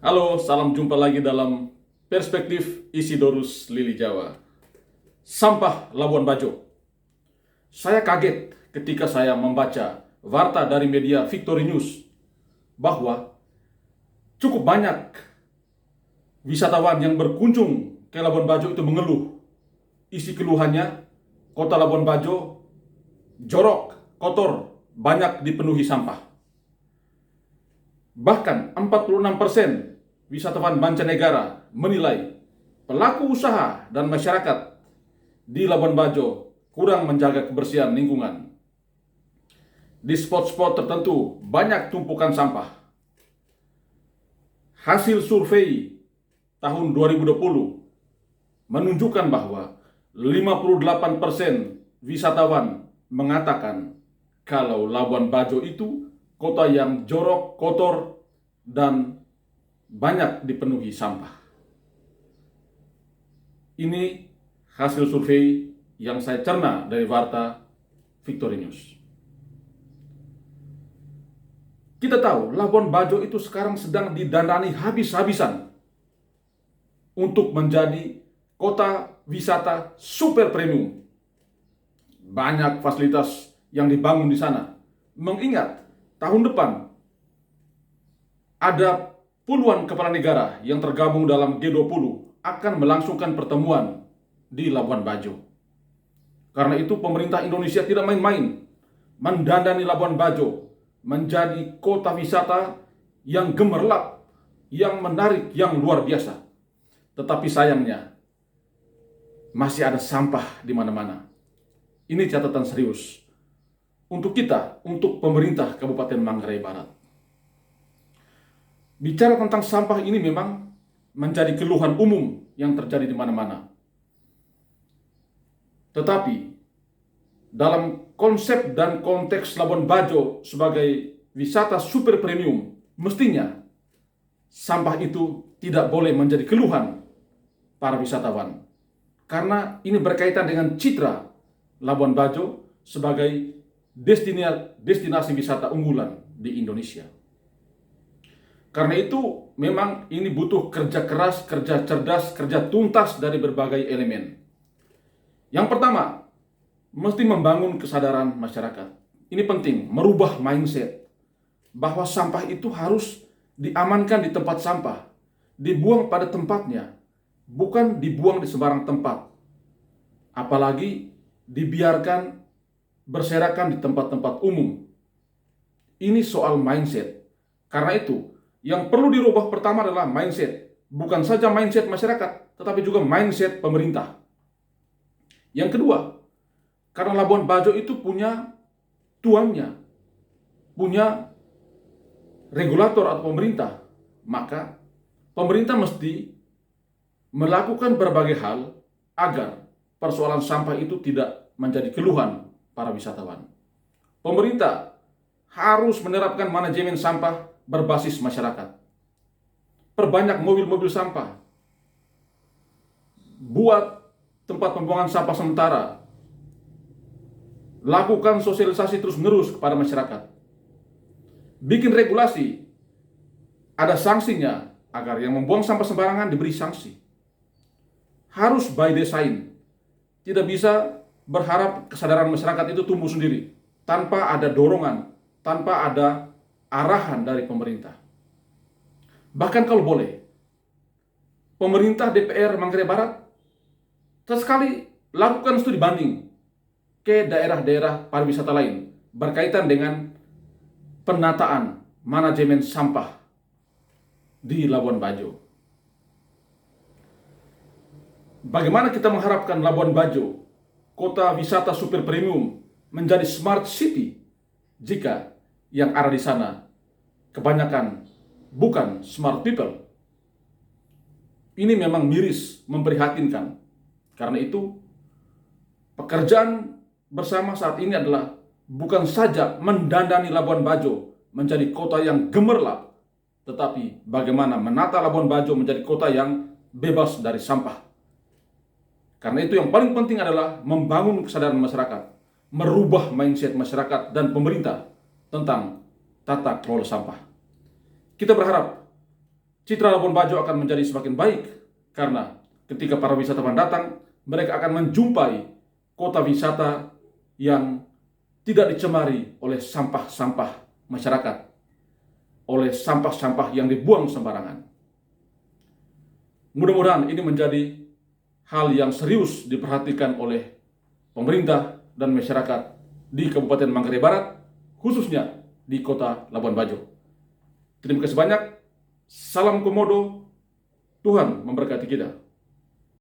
Halo, salam jumpa lagi dalam Perspektif Isidorus Lili Jawa. Sampah Labuan Bajo. Saya kaget ketika saya membaca warta dari media Victory News bahwa cukup banyak wisatawan yang berkunjung ke Labuan Bajo itu mengeluh. Isi keluhannya, kota Labuan Bajo jorok, kotor, banyak dipenuhi sampah. Bahkan 46% wisatawan mancanegara menilai pelaku usaha dan masyarakat di Labuan Bajo kurang menjaga kebersihan lingkungan. Di spot-spot tertentu banyak tumpukan sampah. Hasil survei tahun 2020 menunjukkan bahwa 58% wisatawan mengatakan kalau Labuan Bajo itu kota yang jorok, kotor, dan banyak dipenuhi sampah. Ini hasil survei yang saya cerna dari warta Victory News. Kita tahu Labuan Bajo itu sekarang sedang didandani habis-habisan untuk menjadi kota wisata super premium. Banyak fasilitas yang dibangun di sana. Mengingat tahun depan ada puluhan kepala negara yang tergabung dalam G20 akan melangsungkan pertemuan di Labuan Bajo. Karena itu pemerintah Indonesia tidak main-main mendandani Labuan Bajo menjadi kota wisata yang gemerlap, yang menarik, yang luar biasa. Tetapi sayangnya masih ada sampah di mana-mana. Ini catatan serius untuk kita, untuk pemerintah Kabupaten Manggarai Barat. Bicara tentang sampah ini memang menjadi keluhan umum yang terjadi di mana-mana. Tetapi dalam konsep dan konteks Labuan Bajo sebagai wisata super premium, mestinya sampah itu tidak boleh menjadi keluhan para wisatawan. Karena ini berkaitan dengan citra Labuan Bajo sebagai destinasi wisata unggulan di Indonesia. Karena itu memang ini butuh kerja keras, kerja cerdas, kerja tuntas dari berbagai elemen. Yang pertama, mesti membangun kesadaran masyarakat. Ini penting, merubah mindset bahwa sampah itu harus diamankan di tempat sampah, dibuang pada tempatnya, bukan dibuang di sembarang tempat. Apalagi dibiarkan berserakan di tempat-tempat umum. Ini soal mindset. Karena itu, yang perlu dirubah pertama adalah mindset. Bukan saja mindset masyarakat, tetapi juga mindset pemerintah. Yang kedua, karena Labuan Bajo itu punya tuannya, punya regulator atau pemerintah, maka pemerintah mesti melakukan berbagai hal agar persoalan sampah itu tidak menjadi keluhan para wisatawan. Pemerintah harus menerapkan manajemen sampah berbasis masyarakat. Perbanyak mobil-mobil sampah. Buat tempat pembuangan sampah sementara. Lakukan sosialisasi terus-menerus kepada masyarakat. Bikin regulasi. Ada sanksinya agar yang membuang sampah sembarangan diberi sanksi. Harus by design. Tidak bisa berharap kesadaran masyarakat itu tumbuh sendiri tanpa ada dorongan, tanpa ada arahan dari pemerintah. Bahkan kalau boleh, pemerintah DPR Manggarai Barat sesekali lakukan studi banding ke daerah-daerah pariwisata lain berkaitan dengan penataan manajemen sampah di Labuan Bajo. Bagaimana kita mengharapkan Labuan Bajo, kota wisata super premium, menjadi smart city jika yang ada di sana kebanyakan bukan smart people? Ini memang miris, memprihatinkan. Karena itu, pekerjaan bersama saat ini adalah bukan saja mendandani Labuan Bajo menjadi kota yang gemerlap, tetapi bagaimana menata Labuan Bajo menjadi kota yang bebas dari sampah. Karena itu yang paling penting adalah membangun kesadaran masyarakat, merubah mindset masyarakat dan pemerintah tentang tata kelola sampah. Kita berharap citra Labuan Bajo akan menjadi semakin baik karena ketika para wisatawan datang, mereka akan menjumpai kota wisata yang tidak dicemari oleh sampah-sampah masyarakat, oleh sampah-sampah yang dibuang sembarangan. Mudah-mudahan ini menjadi hal yang serius diperhatikan oleh pemerintah dan masyarakat di Kabupaten Manggarai Barat, khususnya di kota Labuan Bajo. Terima kasih banyak. Salam Komodo. Tuhan memberkati kita.